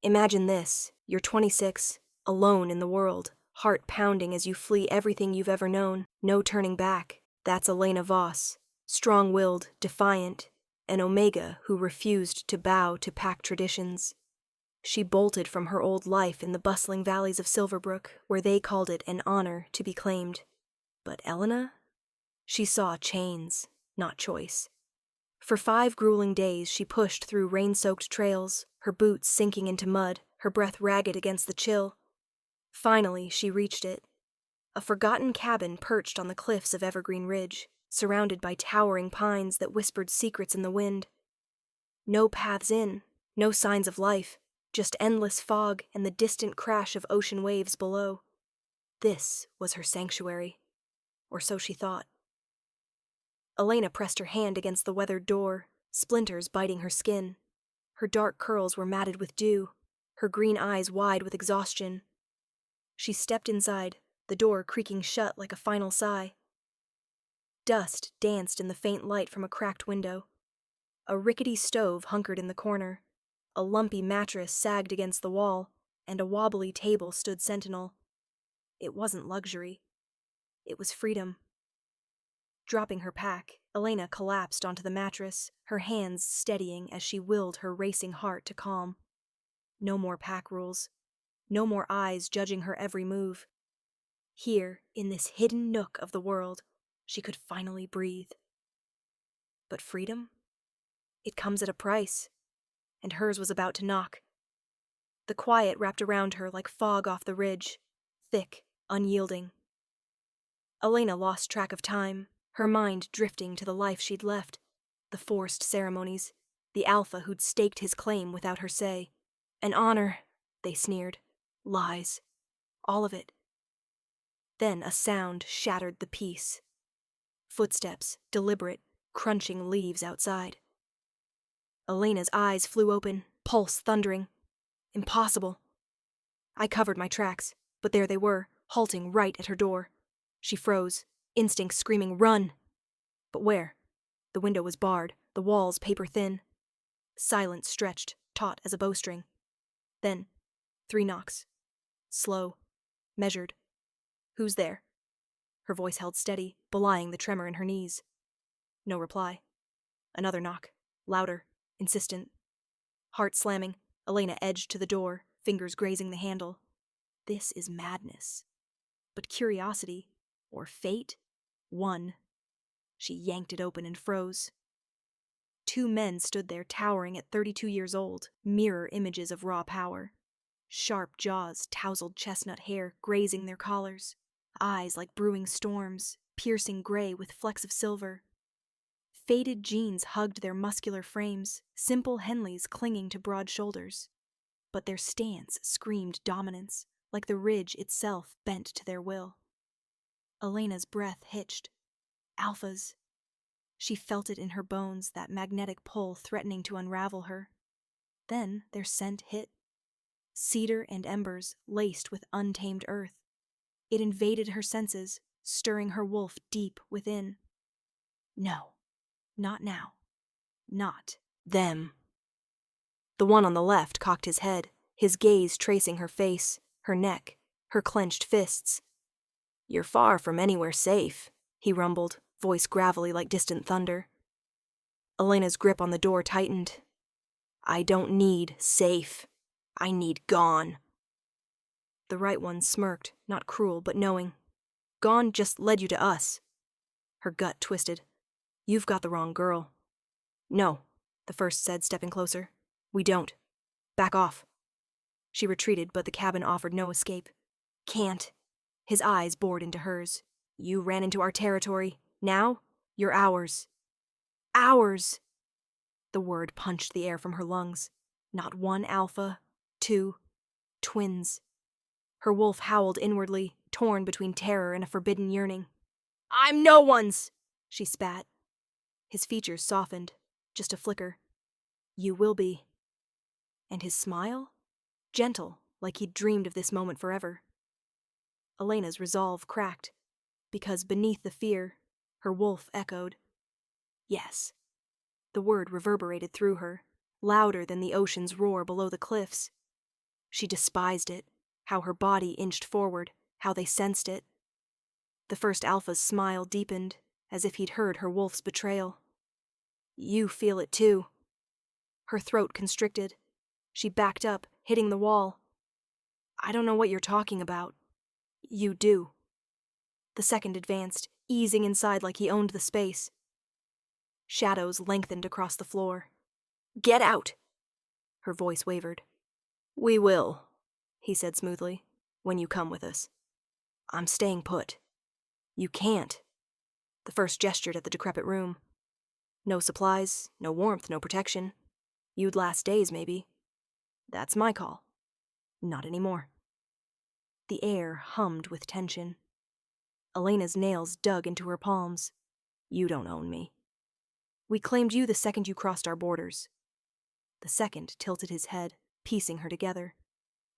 Imagine this. You're 26, alone in the world, heart pounding as you flee everything you've ever known, no turning back. That's Elena Voss, strong-willed, defiant, an Omega who refused to bow to pack traditions. She bolted from her old life in the bustling valleys of Silverbrook, where they called it an honor to be claimed. But Elena? She saw chains, not choice. For 5 grueling days she pushed through rain-soaked trails, her boots sinking into mud, her breath ragged against the chill. Finally, she reached it. A forgotten cabin perched on the cliffs of Evergreen Ridge, surrounded by towering pines that whispered secrets in the wind. No paths in, no signs of life, just endless fog and the distant crash of ocean waves below. This was her sanctuary, or so she thought. Elena pressed her hand against the weathered door, splinters biting her skin. Her dark curls were matted with dew, her green eyes wide with exhaustion. She stepped inside, the door creaking shut like a final sigh. Dust danced in the faint light from a cracked window. A rickety stove hunkered in the corner. A lumpy mattress sagged against the wall, and a wobbly table stood sentinel. It wasn't luxury. It was freedom. Dropping her pack, Elena collapsed onto the mattress, her hands steadying as she willed her racing heart to calm. No more pack rules. No more eyes judging her every move. Here, in this hidden nook of the world, she could finally breathe. But freedom? It comes at a price, and hers was about to knock. The quiet wrapped around her like fog off the ridge, thick, unyielding. Elena lost track of time, her mind drifting to the life she'd left, the forced ceremonies, the alpha who'd staked his claim without her say. An honor, they sneered. Lies. All of it. Then a sound shattered the peace. Footsteps, deliberate, crunching leaves outside. Elena's eyes flew open, pulse thundering. Impossible. I covered my tracks, but there they were, halting right at her door. She froze, instinct screaming, "Run!" But where? The window was barred, the walls paper thin. Silence stretched, taut as a bowstring. Then, 3 knocks. Slow. Measured. "Who's there?" Her voice held steady, belying the tremor in her knees. No reply. Another knock. Louder. Insistent. Heart slamming, Elena edged to the door, fingers grazing the handle. This is madness. But curiosity, or fate, won. She yanked it open and froze. 2 men stood there towering at 32 years old, mirror images of raw power. Sharp jaws, tousled chestnut hair grazing their collars, eyes like brewing storms, piercing gray with flecks of silver. Faded jeans hugged their muscular frames, simple Henleys clinging to broad shoulders. But their stance screamed dominance, like the ridge itself bent to their will. Elena's breath hitched. Alphas. She felt it in her bones, that magnetic pull threatening to unravel her. Then their scent hit. Cedar and embers laced with untamed earth. It invaded her senses, stirring her wolf deep within. No, not now. Not them. The one on the left cocked his head, his gaze tracing her face, her neck, her clenched fists. "You're far from anywhere safe," he rumbled, voice gravelly like distant thunder. Elena's grip on the door tightened. "I don't need safe. I need gone." The right one smirked, not cruel, but knowing. "Gone just led you to us." Her gut twisted. "You've got the wrong girl." "No," the first said, stepping closer. "We don't. Back off." She retreated, but the cabin offered no escape. "Can't." His eyes bored into hers. "You ran into our territory. Now, you're ours." "Ours!" The word punched the air from her lungs. Not 1 alpha, 2. Twins. Her wolf howled inwardly, torn between terror and a forbidden yearning. "I'm no one's!" she spat. His features softened, just a flicker. "You will be." And his smile? Gentle, like he'd dreamed of this moment forever. Elena's resolve cracked, because beneath the fear, her wolf echoed. Yes. The word reverberated through her, louder than the ocean's roar below the cliffs. She despised it, how her body inched forward, how they sensed it. The first Alpha's smile deepened, as if he'd heard her wolf's betrayal. You feel it too. Her throat constricted. She backed up, hitting the wall. I don't know what you're talking about. You do. The second advanced, easing inside like he owned the space. Shadows lengthened across the floor. Get out! Her voice wavered. We will, he said smoothly, when you come with us. I'm staying put. You can't. The first gestured at the decrepit room. No supplies, no warmth, no protection. You'd last days, maybe. That's my call. Not anymore. The air hummed with tension. Elena's nails dug into her palms. You don't own me. We claimed you the second you crossed our borders. The second tilted his head, piecing her together.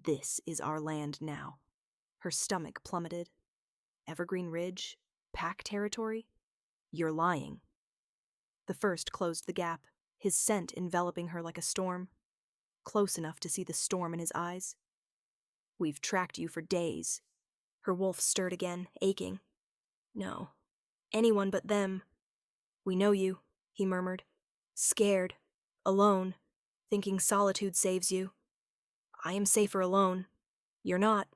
This is our land now. Her stomach plummeted. Evergreen Ridge? Pack territory? You're lying. The first closed the gap, his scent enveloping her like a storm. Close enough to see the storm in his eyes. We've tracked you for days. Her wolf stirred again, aching. No. Anyone but them. We know you, he murmured. Scared. Alone. Thinking solitude saves you. I am safer alone. You're not.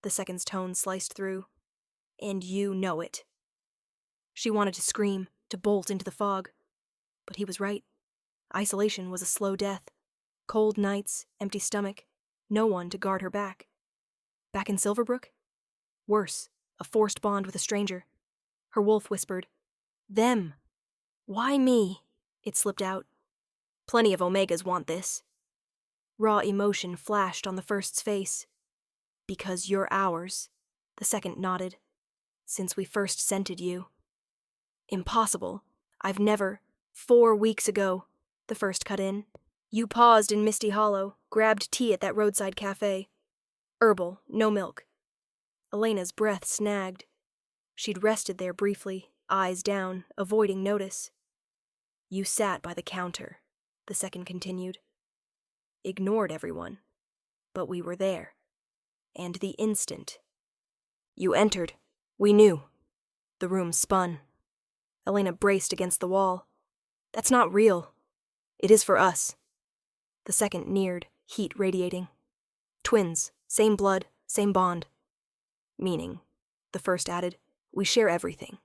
The second's tone sliced through. And you know it. She wanted to scream, to bolt into the fog. But he was right. Isolation was a slow death. Cold nights, empty stomach, no one to guard her back. Back in Silverbrook? Worse, a forced bond with a stranger. Her wolf whispered, Them. Why me? It slipped out. Plenty of Omegas want this. Raw emotion flashed on the first's face. Because you're ours, the second nodded. Since we first scented you. Impossible. I've never. 4 weeks ago, the first cut in. You paused in Misty Hollow, grabbed tea at that roadside cafe. Herbal, no milk. Elena's breath snagged. She'd rested there briefly, eyes down, avoiding notice. You sat by the counter, the second continued. Ignored everyone. But we were there. And the instant. You entered. We knew. The room spun. Elena braced against the wall. That's not real. It is for us. The second neared, heat radiating. Twins, same blood, same bond. Meaning, the first added, we share everything.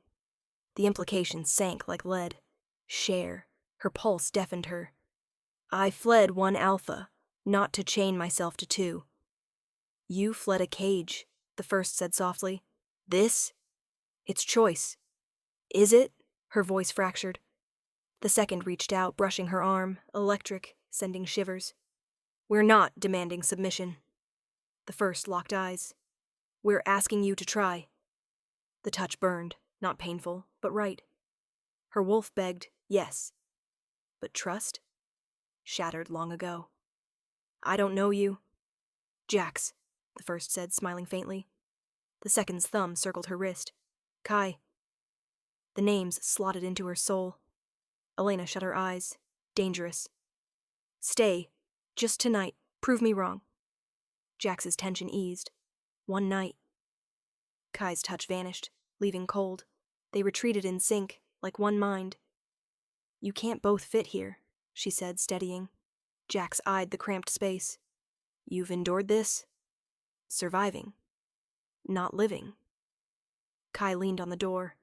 The implication sank like lead. Share. Her pulse deafened her. I fled one alpha, not to chain myself to 2. You fled a cage, the first said softly. This? It's choice. Is it? Her voice fractured. The second reached out, brushing her arm, electric, sending shivers. We're not demanding submission. The first locked eyes. We're asking you to try. The touch burned, not painful, but right. Her wolf begged, yes. But trust? Shattered long ago. I don't know you. Jax, the first said, smiling faintly. The second's thumb circled her wrist. Kai. The names slotted into her soul. Elena shut her eyes. Dangerous. Stay. Just tonight. Prove me wrong. Jax's tension eased. One night. Kai's touch vanished, leaving cold. They retreated in sync, like one mind. You can't both fit here, she said, steadying. Jax eyed the cramped space. You've endured this? Surviving. Not living. Kai leaned on the door.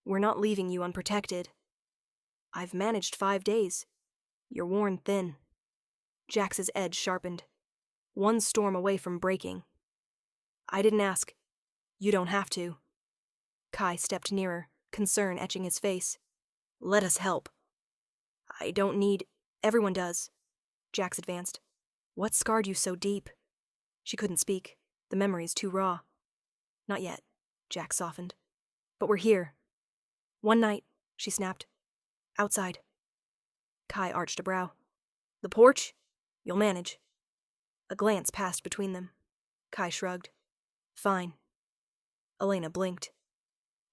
We're not leaving you unprotected. I've managed 5 days. You're worn thin. Jax's edge sharpened. One storm away from breaking. I didn't ask. You don't have to. Kai stepped nearer, concern etching his face. Let us help. I don't need... Everyone does. Jax advanced. What scarred you so deep? She couldn't speak. The memory's too raw. Not yet. Jax softened. But we're here. One night, she snapped. Outside. Kai arched a brow. The porch? You'll manage. A glance passed between them. Kai shrugged. Fine. Elena blinked.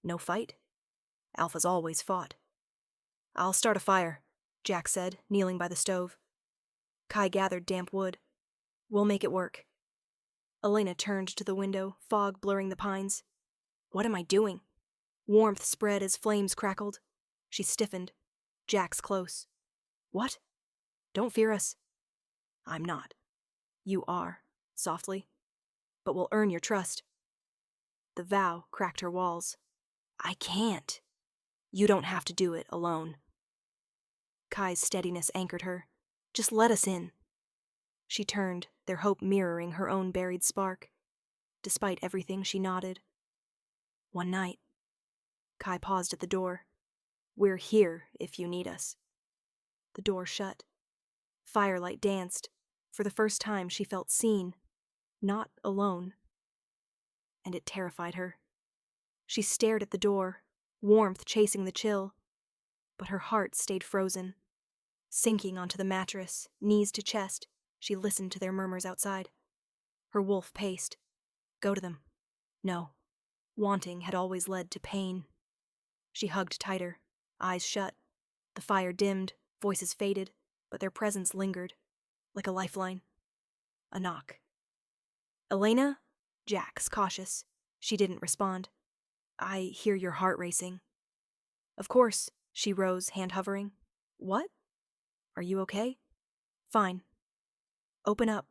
No fight? Alpha's always fought. I'll start a fire, Jax said, kneeling by the stove. Kai gathered damp wood. We'll make it work. Elena turned to the window, fog blurring the pines. What am I doing? Warmth spread as flames crackled. She stiffened. Jack's close. What? Don't fear us. I'm not. You are, softly. But we'll earn your trust. The vow cracked her walls. I can't. You don't have to do it alone. Kai's steadiness anchored her. Just let us in. She turned, their hope mirroring her own buried spark. Despite everything, she nodded. One night. Kai paused at the door. We're here if you need us. The door shut. Firelight danced. For the first time, she felt seen, not alone. And it terrified her. She stared at the door, warmth chasing the chill. But her heart stayed frozen. Sinking onto the mattress, knees to chest, she listened to their murmurs outside. Her wolf paced. Go to them. No. Wanting had always led to pain. She hugged tighter, eyes shut. The fire dimmed, voices faded, but their presence lingered, like a lifeline. A knock. Elena? Jax, cautious. She didn't respond. I hear your heart racing. Of course, she rose, hand hovering. What? Are you okay? Fine. Open up.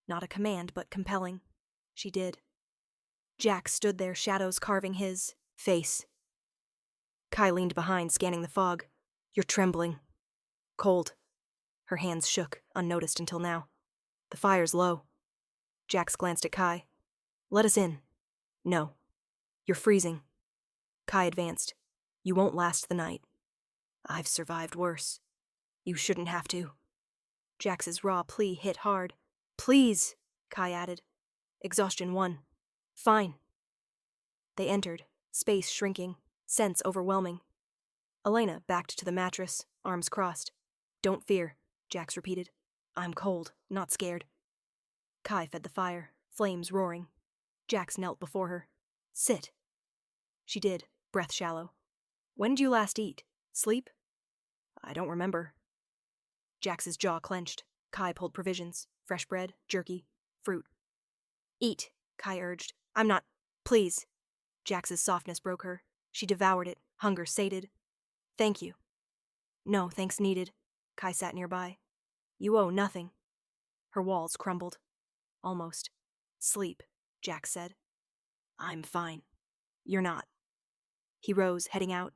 Not a command, but compelling. She did. Jack stood there, shadows carving his face. Kai leaned behind, scanning the fog. You're trembling. Cold. Her hands shook, unnoticed until now. The fire's low. Jax glanced at Kai. Let us in. No. You're freezing. Kai advanced. You won't last the night. I've survived worse. You shouldn't have to. Jax's raw plea hit hard. Please, Kai added. Exhaustion won. Fine. They entered, space shrinking, sense overwhelming. Elena backed to the mattress, arms crossed. Don't fear, Jax repeated. I'm cold, not scared. Kai fed the fire, flames roaring. Jax knelt before her. Sit. She did, breath shallow. When did you last eat? Sleep? I don't remember. Jax's jaw clenched. Kai pulled provisions, fresh bread, jerky, fruit. Eat, Kai urged. I'm not. Please. Jax's softness broke her. She devoured it, hunger sated. Thank you. No, thanks needed. Kai sat nearby. You owe nothing. Her walls crumbled. Almost. Sleep, Jax said. I'm fine. You're not. He rose, heading out.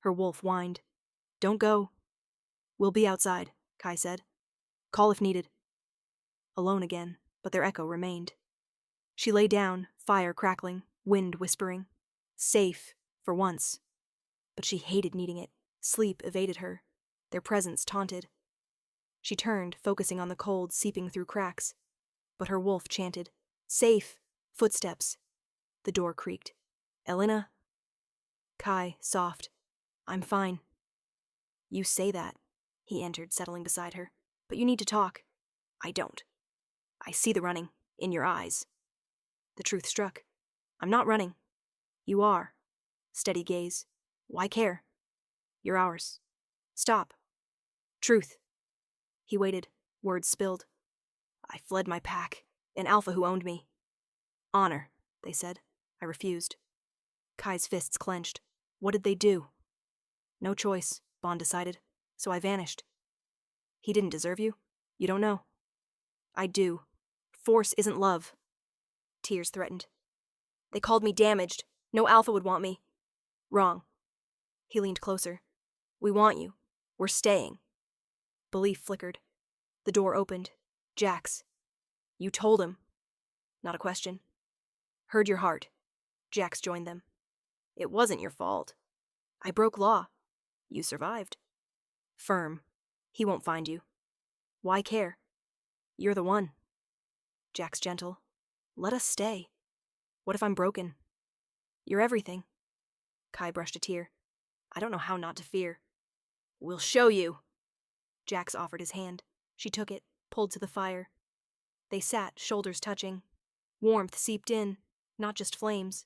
Her wolf whined. Don't go. We'll be outside, Kai said. Call if needed. Alone again, but their echo remained. She lay down, fire crackling, wind whispering. Safe, for once. But she hated needing it. Sleep evaded her. Their presence taunted. She turned, focusing on the cold seeping through cracks. But her wolf chanted. Safe! Footsteps. The door creaked. Elena? Kai, soft. I'm fine. You say that. He entered, settling beside her. But you need to talk. I don't. I see the running, in your eyes. The truth struck. I'm not running. You are. Steady gaze. Why care? You're ours. Stop. Truth. He waited, words spilled. I fled my pack, an alpha who owned me. Honor, they said. I refused. Kai's fists clenched. What did they do? No choice, Bond decided, so I vanished. He didn't deserve you? You don't know. I do. Force isn't love. Tears threatened. They called me damaged. No alpha would want me. Wrong. He leaned closer. We want you. We're staying. Belief flickered. The door opened. Jax. You told him. Not a question. Heard your heart. Jax joined them. It wasn't your fault. I broke law. You survived. Firm. He won't find you. Why care? You're the one. Jax gentle. Let us stay. What if I'm broken? You're everything. Kai brushed a tear. I don't know how not to fear. We'll show you. Jax offered his hand. She took it, pulled to the fire. They sat, shoulders touching. Warmth seeped in, not just flames.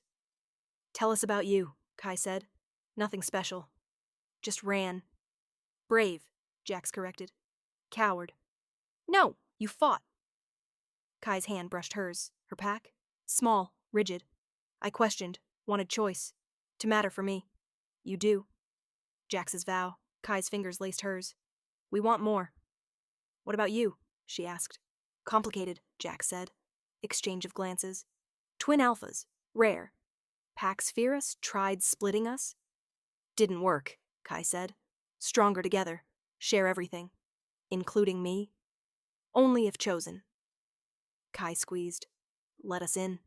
Tell us about you, Kai said. Nothing special. Just ran. Brave, Jax corrected. Coward. No, you fought. Kai's hand brushed hers. Her pack? Small, rigid. I questioned, wanted choice. To matter for me. You do. Jax's vow. Kai's fingers laced hers. We want more. What about you? She asked. Complicated, Jax said. Exchange of glances. Twin alphas. Rare. Packs fear us, tried splitting us. Didn't work, Kai said. Stronger together. Share everything. Including me. Only if chosen. Kai squeezed. Let us in.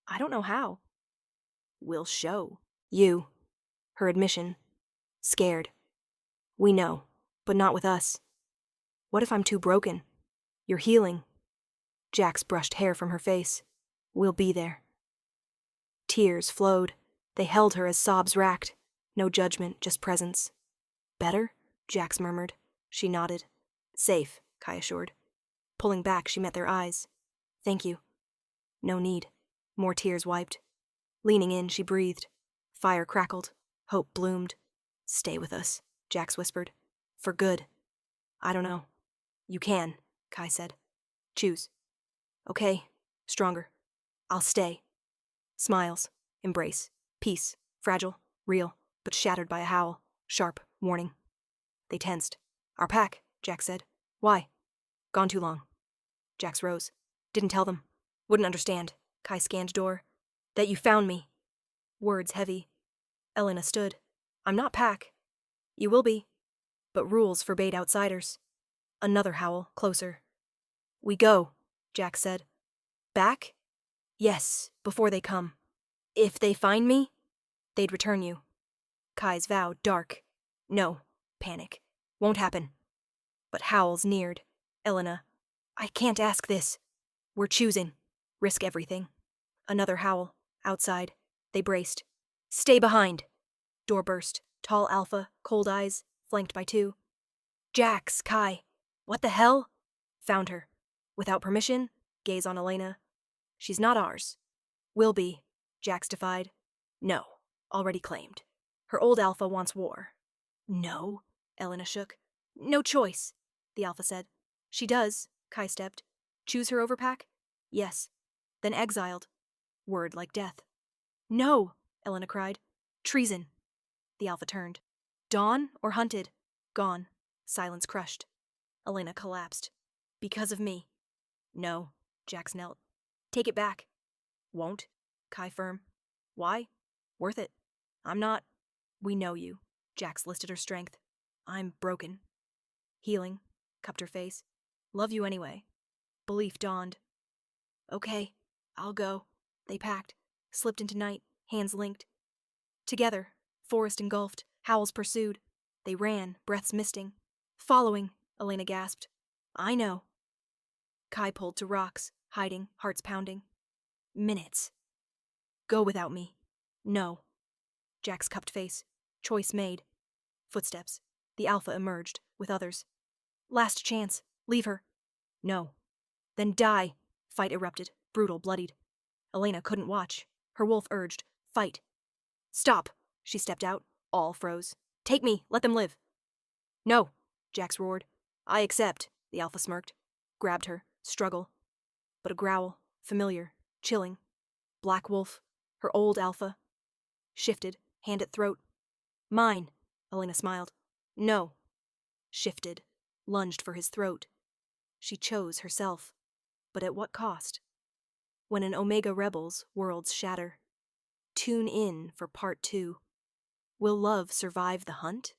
I don't know how. We'll show. You. Her admission. Scared. We know, but not with us. What if I'm too broken? You're healing. Jax brushed hair from her face. We'll be there. Tears flowed. They held her as sobs racked. No judgment, just presence. Better? Jax murmured. She nodded. Safe, Kai assured. Pulling back, she met their eyes. Thank you. No need. More tears wiped. Leaning in, she breathed. Fire crackled. Hope bloomed. Stay with us, Jax whispered. For good. I don't know. You can, Kai said. Choose. Okay. Stronger. I'll stay. Smiles. Embrace. Peace. Fragile. Real. But shattered by a howl. Sharp. Warning. They tensed. Our pack, Jax said. Why? Gone too long. Jax rose. Didn't tell them. Wouldn't understand. Kai scanned door. That you found me. Words heavy. Elena stood. I'm not pack. You will be. But rules forbade outsiders. Another howl, closer. We go, Jax said. Back? Yes, before they come. If they find me, they'd return you. Kai's vow, dark. No, panic. Won't happen. But howls neared. Elena, I can't ask this. We're choosing. Risk everything. Another howl. Outside. They braced. Stay behind. Door burst. Tall alpha, cold eyes, flanked by two. Jax, Kai. What the hell? Found her. Without permission, gaze on Elena. She's not ours. Will be, Jax defied. No, already claimed. Her old alpha wants war. No, Elena shook. No choice, the alpha said. She does, Kai stepped. Choose her overpack? Yes. Then exiled. Word like death. No, Elena cried. Treason. The alpha turned. Dawn or hunted? Gone. Silence crushed. Elena collapsed. Because of me. No, Jax knelt. Take it back. Won't, Kai firm. Why? Worth it. I'm not. We know you. Jax listed her strength. I'm broken. Healing, cupped her face. Love you anyway. Belief dawned. Okay, I'll go. They packed, slipped into night, hands linked. Together, forest engulfed, howls pursued. They ran, breaths misting. Following, Elena gasped. I know. Kai pulled to rocks, hiding, hearts pounding. Minutes. Go without me. No. Jack's cupped face. Choice made. Footsteps. The alpha emerged, with others. Last chance. Leave her. No. Then die. Fight erupted, brutal, bloodied. Elena couldn't watch. Her wolf urged. Fight. Stop. She stepped out. All froze. Take me. Let them live. No. Jax roared. I accept. The alpha smirked. Grabbed her. Struggle. But a growl. Familiar. Chilling. Black wolf. Her old alpha. Shifted. Hand at throat. Mine. Elena smiled. No. Shifted. Lunged for his throat. She chose herself. But at what cost? When an Omega rebels, worlds shatter. Tune in for part 2. Will love survive the hunt?